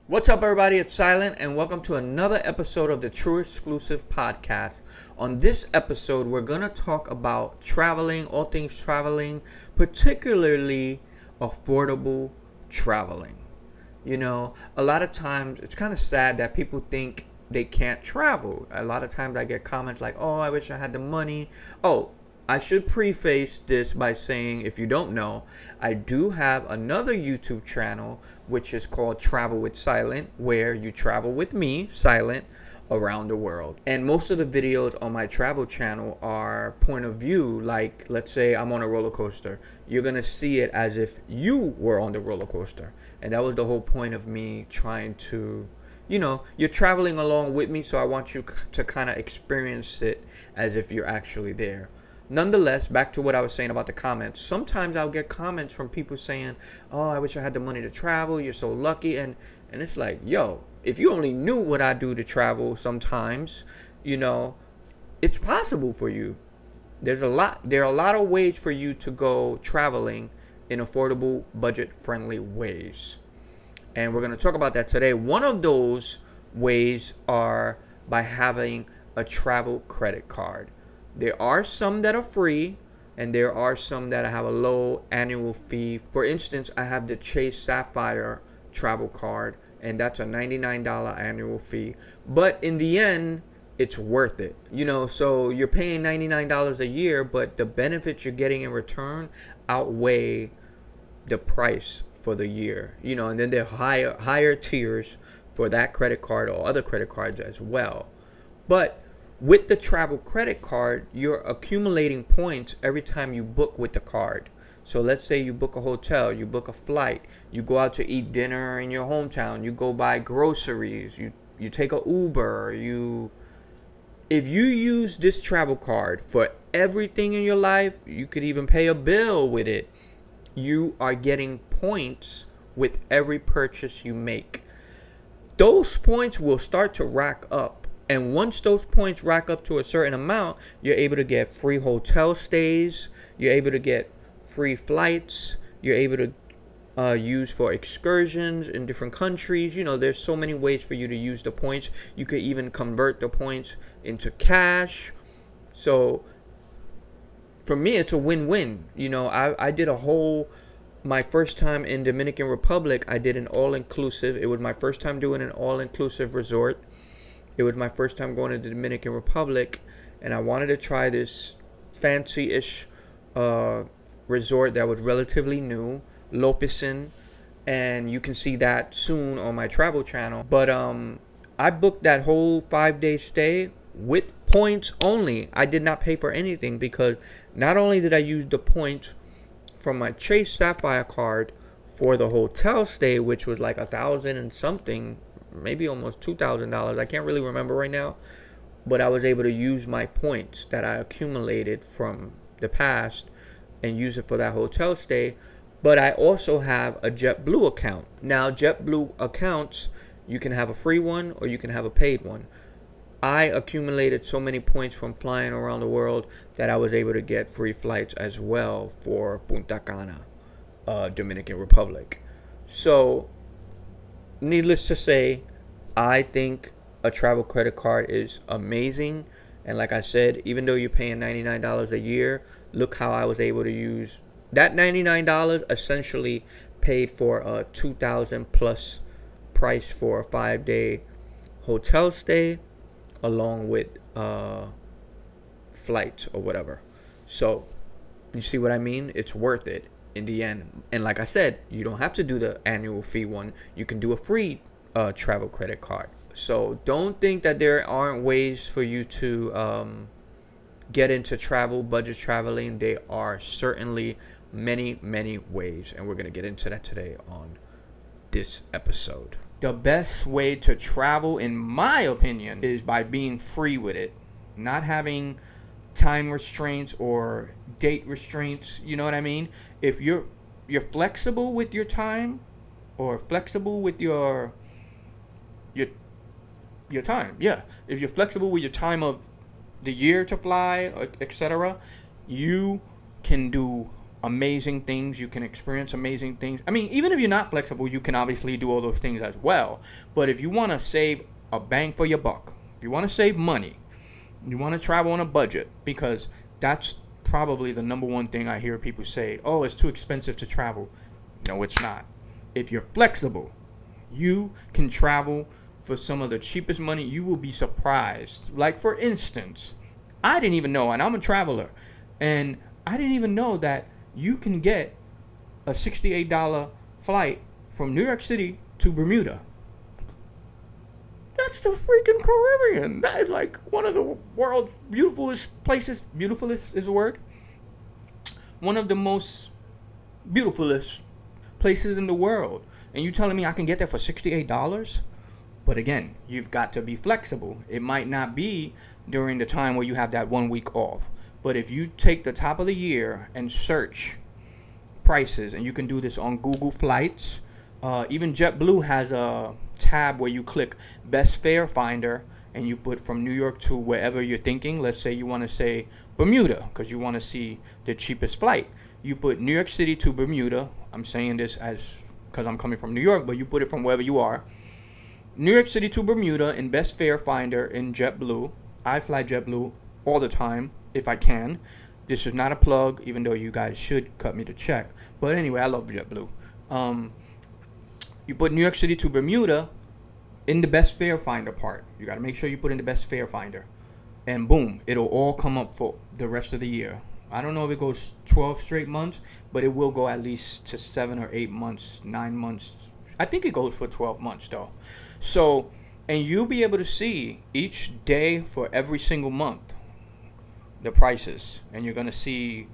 What's up, everybody? It's Silent, and welcome to another episode of the True Exclusive Podcast. On this episode, we're going to talk about traveling, all things traveling, particularly affordable traveling. You know, a lot of times it's kind of sad that people think they can't travel. A lot of times I get comments like, oh, I wish I had the money. Oh, I should preface this by saying, if you don't know, I do have another YouTube channel which is called Travel with Silent, where you travel with me, Silent, around the world. And most of the videos on my travel channel are point of view. Like, let's say I'm on a roller coaster. You're going to see it as if you were on the roller coaster. And that was the whole point of me trying to, you're traveling along with me, so I want you to kind of experience it as if you're actually there. Nonetheless, back to what I was saying about the comments. Sometimes I'll get comments from people saying, oh, I wish I had the money to travel. You're so lucky. And it's like, yo, if you only knew what I do to travel sometimes, it's possible for you. There are a lot of ways for you to go traveling in affordable, budget-friendly ways. And we're going to talk about that today. One of those ways are by having a travel credit card. There are some that are free, and there are some that have a low annual fee. For instance, I have the Chase Sapphire travel card, and that's a $99 annual fee. But in the end, it's worth it. So you're paying $99 a year, but the benefits you're getting in return outweigh the price for the year. And then there are higher tiers for that credit card or other credit cards as well. But with the travel credit card, you're accumulating points every time you book with the card. So let's say you book a hotel, you book a flight, you go out to eat dinner in your hometown, you go buy groceries, you take a Uber, if you use this travel card for everything in your life, you could even pay a bill with it. You are getting points with every purchase you make. Those points will start to rack up. And once those points rack up to a certain amount, you're able to get free hotel stays. You're able to get free flights. You're able to use for excursions in different countries. There's so many ways for you to use the points. You could even convert the points into cash. So for me, it's a win-win. I did my first time in Dominican Republic, I did an all-inclusive. It was my first time doing an all-inclusive resort. It was my first time going to the Dominican Republic, and I wanted to try this fancy-ish resort that was relatively new, Lopesin, and you can see that soon on my travel channel. But I booked that whole 5-day stay with points only. I did not pay for anything because not only did I use the points from my Chase Sapphire card for the hotel stay, which was like $1,000 and something, maybe almost $2,000. I can't really remember right now, but I was able to use my points that I accumulated from the past and use it for that hotel stay. But I also have a JetBlue account. Now, JetBlue accounts, you can have a free one or you can have a paid one. I accumulated so many points from flying around the world that I was able to get free flights as well for Punta Cana, Dominican Republic. So needless to say, I think a travel credit card is amazing. And like I said, even though you're paying $99 a year, look how I was able to use that $99 essentially paid for a $2,000 plus price for a 5-day hotel stay along with flights or whatever. So you see what I mean? It's worth it in the end. And like I said, you don't have to do the annual fee one. You can do a free travel credit card. So don't think that there aren't ways for you to get into travel, budget traveling. There are certainly many, many ways. And we're going to get into that today on this episode. The best way to travel, in my opinion, is by being free with it. Not having time restraints or date restraints. You know what I mean? If you're flexible with your time or flexible with your time, yeah. If you're flexible with your time of the year to fly, etc., you can do amazing things. You can experience amazing things. I mean, even if you're not flexible, you can obviously do all those things as well. But if you want to save a bang for your buck, if you want to save money, you want to travel on a budget, because that's probably the number one thing I hear people say, oh, it's too expensive to travel. No, it's not. If you're flexible, you can travel for some of the cheapest money. You will be surprised. Like, for instance, I didn't even know, and I'm a traveler, and I didn't even know that you can get a $68 flight from New York City to Bermuda. That's the freaking Caribbean. That is like one of the world's beautifulest places. Beautifulest is a word. One of the most beautifulest places in the world. And you telling me I can get there for $68? But again, you've got to be flexible. It might not be during the time where you have that 1 week off. But if you take the top of the year and search prices, and you can do this on Google Flights, even JetBlue has a tab where you click Best Fare Finder, and you put from New York to wherever you're thinking. Let's say you want to say Bermuda, because you want to see the cheapest flight. You put New York City to Bermuda. I'm saying this as because I'm coming from New York, but you put it from wherever you are. New York City to Bermuda in Best Fare Finder in JetBlue. I fly JetBlue all the time if I can. This is not a plug, even though you guys should cut me the check. But anyway, I love JetBlue. You put New York City to Bermuda in the Best Fare Finder part. You got to make sure you put in the Best Fare Finder. And boom, it'll all come up for the rest of the year. I don't know if it goes 12 straight months, but it will go at least to 7 or 8 months, 9 months. I think it goes for 12 months, though. So, and you'll be able to see each day for every single month the prices. And you're going to see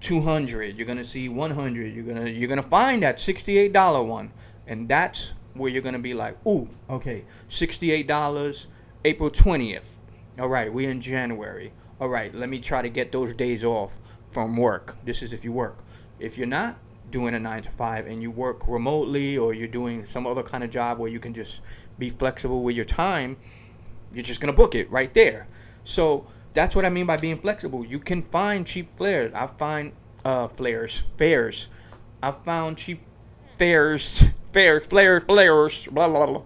200, you're going to see 100, you're going to find that $68 one. And that's where you're going to be like, ooh, okay, $68, April 20th. All right, we're in January. All right, let me try to get those days off from work. This is if you work. If you're not doing a 9 to 5 and you work remotely, or you're doing some other kind of job where you can just be flexible with your time, you're just going to book it right there. So that's what I mean by being flexible. You can find cheap fares. I find fares. I found cheap fares, blah, blah, blah.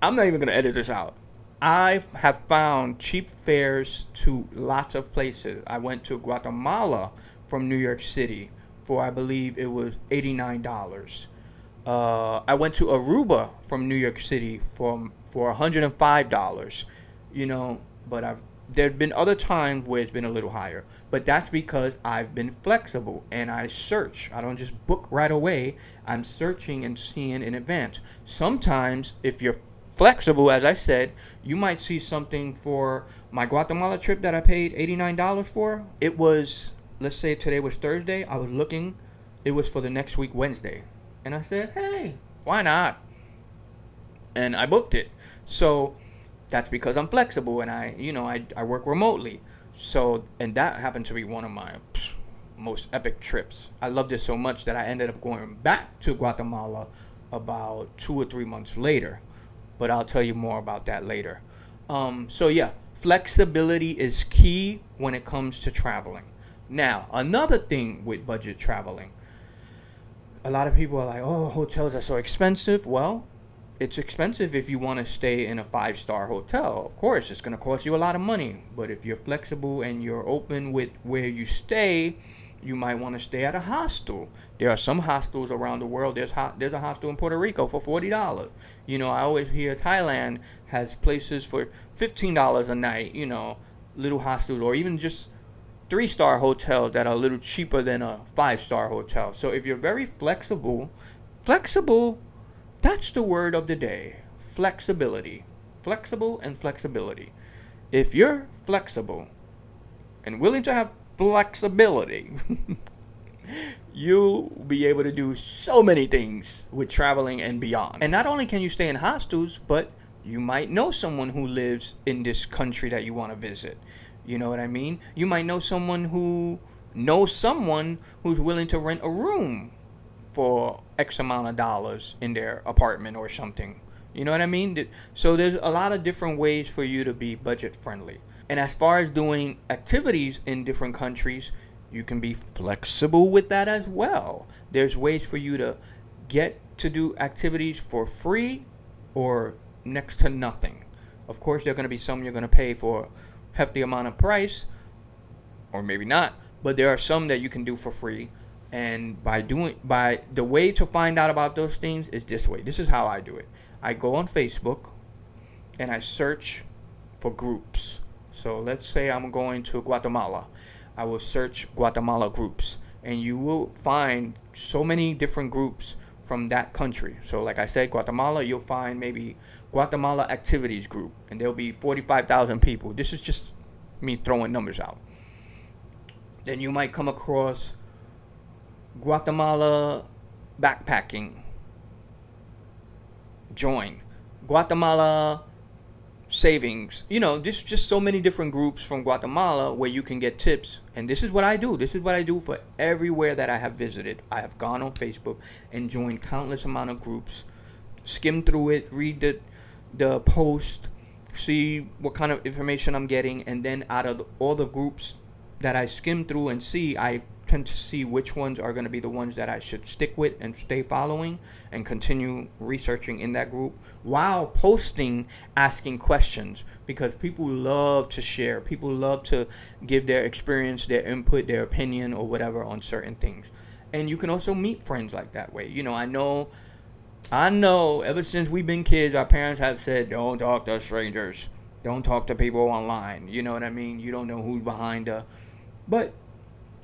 I'm not even going to edit this out. I have found cheap fares to lots of places. I went to Guatemala from New York City for, I believe it was $89. I went to Aruba from New York City for $105. You know, but there've been other times where it's been a little higher. But that's because I've been flexible and I search. I don't just book right away. I'm searching and seeing in advance. Sometimes, if you're flexible, as I said, you might see something for my Guatemala trip that I paid $89 for. It was, let's say today was Thursday. I was looking, it was for the next week, Wednesday. And I said, hey, why not? And I booked it. So that's because I'm flexible and I work remotely. So, and that happened to be one of my most epic trips. I loved it so much that I ended up going back to Guatemala about 2 or 3 months later. But I'll tell you more about that later. So yeah, flexibility is key when it comes to traveling. Now, another thing with budget traveling. A lot of people are like, oh, hotels are so expensive. Well, it's expensive if you want to stay in a 5-star hotel. Of course, it's going to cost you a lot of money. But if you're flexible and you're open with where you stay, you might want to stay at a hostel. There are some hostels around the world. There's a hostel in Puerto Rico for $40. You know, I always hear Thailand has places for $15 a night, you know, little hostels, or even just 3-star hotels that are a little cheaper than a 5-star hotel. So if you're very flexible, that's the word of the day. Flexibility. Flexible and flexibility. If you're flexible and willing to have flexibility, you'll be able to do so many things with traveling and beyond. And not only can you stay in hostels, but you might know someone who lives in this country that you want to visit. You know what I mean? You might know someone who knows someone who's willing to rent a room for X amount of dollars in their apartment or something. You know what I mean? So there's a lot of different ways for you to be budget friendly. And as far as doing activities in different countries, you can be flexible with that as well. There's ways for you to get to do activities for free or next to nothing. Of course, there are going to be some you're going to pay for a hefty amount of price, or maybe not, but there are some that you can do for free. And by the way to find out about those things is this way. This is how I do it. I go on Facebook and I search for groups. So let's say I'm going to Guatemala. I will search Guatemala groups, and you will find so many different groups from that country. So like I said, Guatemala, you'll find maybe Guatemala activities group, and there'll be 45,000 people. This is just me throwing numbers out. Then you might come across Guatemala backpacking. Join. Guatemala savings. Just so many different groups from Guatemala where you can get tips. And this is what I do. This is what I do for everywhere that I have visited. I have gone on Facebook and joined countless amount of groups, skim through it, read the post, see what kind of information I'm getting, and then out of all the groups that I skim through and see, I tend to see which ones are going to be the ones that I should stick with and stay following and continue researching in that group while posting, asking questions, because people love to share. People love to give their experience, their input, their opinion, or whatever on certain things. And you can also meet friends like that way. I know ever since we've been kids, our parents have said, don't talk to strangers. Don't talk to people online. You know what I mean? You don't know who's behind But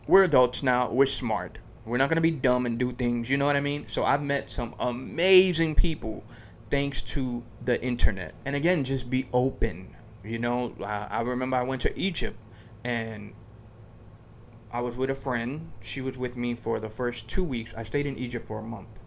we're adults now. We're smart. We're not going to be dumb and do things. You know what I mean? So I've met some amazing people thanks to the internet. And again, just be open. I remember I went to Egypt and I was with a friend. She was with me for the first 2 weeks. I stayed in Egypt for a month,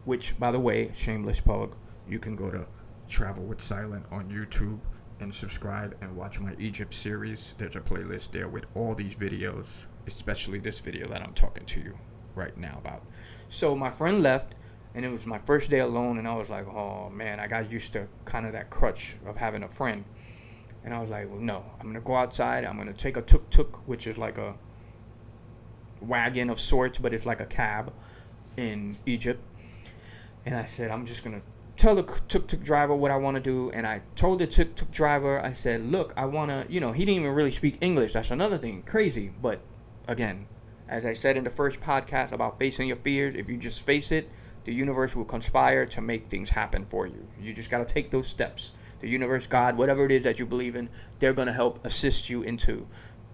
which, by the way, shameless plug, you can go to Travel with Silent on YouTube and subscribe and watch my Egypt series. There's a playlist there with all these videos, especially this video that I'm talking to you right now about. So my friend left, and it was my first day alone, and I was like, oh man, I got used to kind of that crutch of having a friend. And I was like, well, no, I'm going to go outside. I'm going to take a tuk-tuk, which is like a wagon of sorts, but it's like a cab in Egypt. And I said, I'm just going to tell the tuk-tuk driver what I want to do. And I told the tuk-tuk driver, I said, look, I want to, he didn't even really speak English. That's another thing, crazy. But again, as I said in the first podcast about facing your fears, if you just face it, the universe will conspire to make things happen for you. You just got to take those steps. The universe, God, whatever it is that you believe in, they're going to help assist you into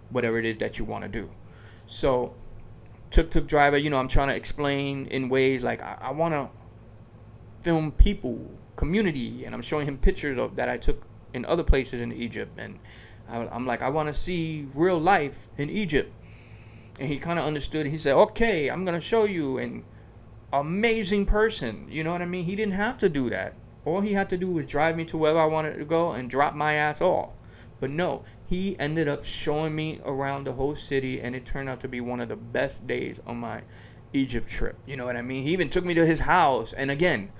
whatever it is that you want to do. So tuk-tuk driver, I'm trying to explain in ways like I want to film people, community, and I'm showing him pictures of that I took in other places in Egypt, and I'm like, I want to see real life in Egypt. And he kind of understood. He said, okay, I'm going to show you. And amazing person, you know what I mean? He didn't have to do that. All he had to do was drive me to wherever I wanted to go and drop my ass off. But no, he ended up showing me around the whole city, and it turned out to be one of the best days on my Egypt trip. You know what I mean? He even took me to his house. And again,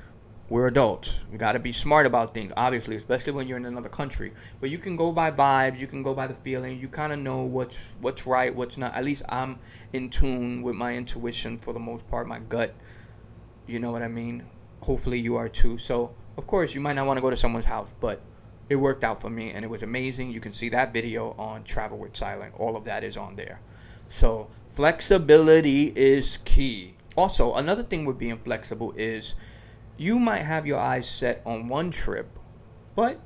we're adults. We got to be smart about things, obviously, especially when you're in another country. But you can go by vibes. You can go by the feeling. You kind of know what's right, what's not. At least I'm in tune with my intuition for the most part, my gut. You know what I mean? Hopefully you are too. So, of course, you might not want to go to someone's house, but it worked out for me, and it was amazing. You can see that video on Travel with Silent. All of that is on there. So, flexibility is key. Also, another thing with being flexible is you might have your eyes set on one trip, but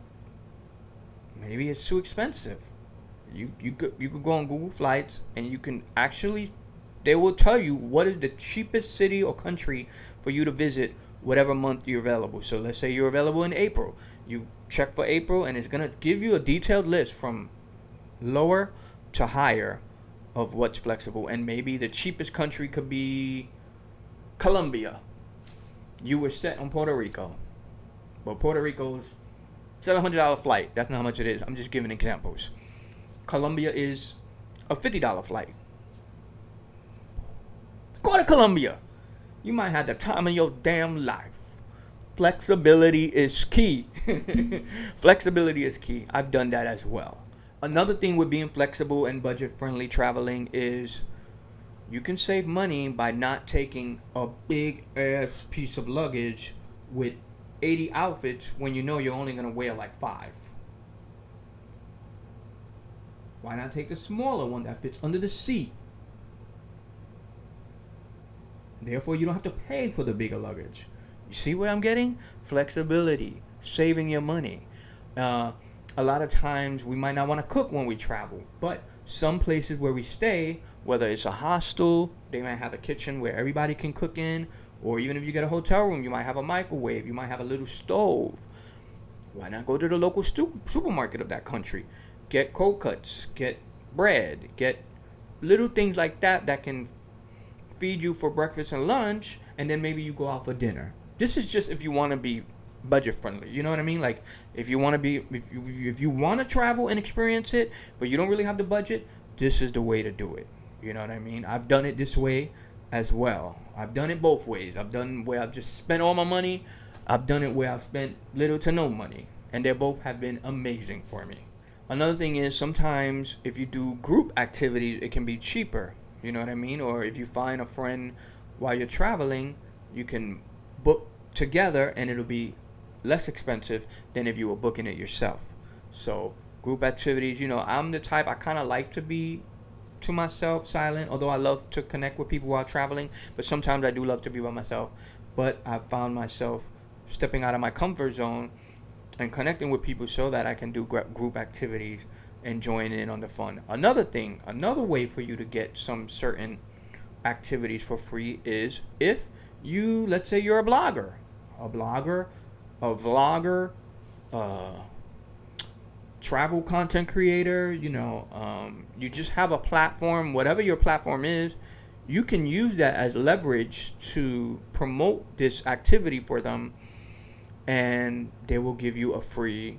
maybe it's too expensive. You could go on Google Flights, and you can actually, they will tell you what is the cheapest city or country for you to visit whatever month you're available. So let's say you're available in April. You check for April, and it's going to give you a detailed list from lower to higher of what's flexible. And maybe the cheapest country could be Colombia. You were set on Puerto Rico, but Puerto Rico's $700 flight. That's not how much it is. I'm just giving examples. Colombia is a $50 flight. Go to Colombia. You might have the time of your damn life. Flexibility is key. Flexibility is key. I've done that as well. Another thing with being flexible and budget friendly traveling is you can save money by not taking a big ass piece of luggage with 80 outfits when you know you're only going to wear like 5. Why not take the smaller one that fits under the seat? Therefore, you don't have to pay for the bigger luggage. You see what I'm getting? Flexibility, saving your money. A lot of times we might not want to cook when we travel, but some places where we stay, whether it's a hostel, they might have a kitchen where everybody can cook in, or even if you get a hotel room, you might have a microwave, you might have a little stove. Why not go to the local supermarket of that country? Get cold cuts, get bread, get little things like that that can feed you for breakfast and lunch, and then maybe you go out for dinner. This is just if you want to be budget friendly, you know what I mean? Like if you want to be, if you want to travel and experience it, but you don't really have the budget, this is the way to do it. You know what I mean? I've done it this way as well. I've done it both ways. I've done where I've just spent all my money. I've done it where I've spent little to no money, and they both have been amazing for me. Another thing is sometimes if you do group activities, it can be cheaper. You know what I mean? Or if you find a friend while you're traveling, you can book together and it'll be less expensive than if you were booking it yourself. So group activities, I'm the type, I kind of like to be to myself, silent, although I love to connect with people while traveling, but sometimes I do love to be by myself. But I've found myself stepping out of my comfort zone and connecting with people so that I can do group activities and join in on the fun. Another way for you to get some certain activities for free is if you, let's say you're a vlogger, travel content creator, you just have a platform, whatever your platform is, you can use that as leverage to promote this activity for them, and they will give you a free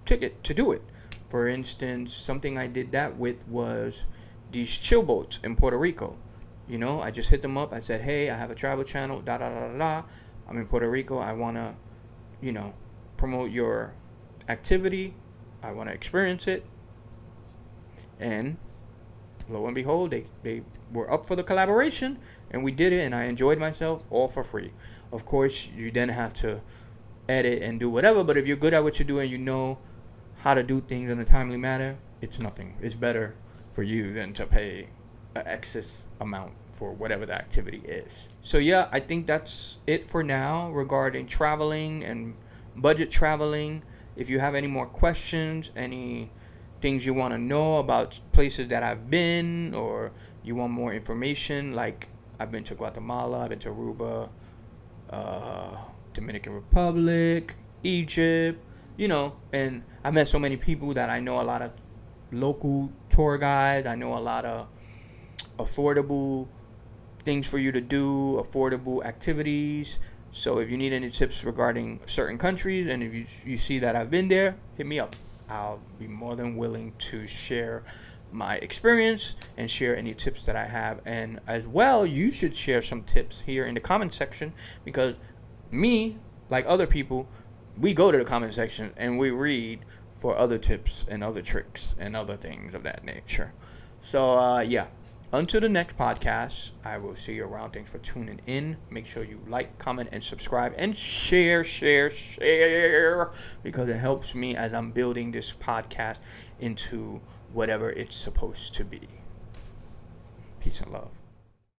ticket to do it. For instance, something I did that with was these chill boats in Puerto Rico. I just hit them up. I said, hey, I have a travel channel, I'm in Puerto Rico. I want to, promote your activity. I want to experience it. And lo and behold, they were up for the collaboration, and we did it, and I enjoyed myself all for free. Of course, you then have to edit and do whatever, but if you're good at what you're doing, you know how to do things in a timely manner, it's nothing. It's better for you than to pay an excess amount for whatever the activity is. So yeah, I think that's it for now regarding traveling and budget traveling. If you have any more questions, any things you want to know about places that I've been, or you want more information, like I've been to Guatemala, I've been to Aruba, Dominican Republic, Egypt, and I met so many people that I know a lot of local tour guides. I know a lot of affordable things for you to do, affordable activities. So if you need any tips regarding certain countries, and if you see that I've been there, hit me up. I'll be more than willing to share my experience and share any tips that I have. And as well, you should share some tips here in the comment section, because me, like other people, we go to the comment section and we read for other tips and other tricks and other things of that nature. So yeah, until the next podcast, I will see you around. Thanks for tuning in. Make sure you like, comment, and subscribe, and share, because it helps me as I'm building this podcast into whatever it's supposed to be. Peace and love.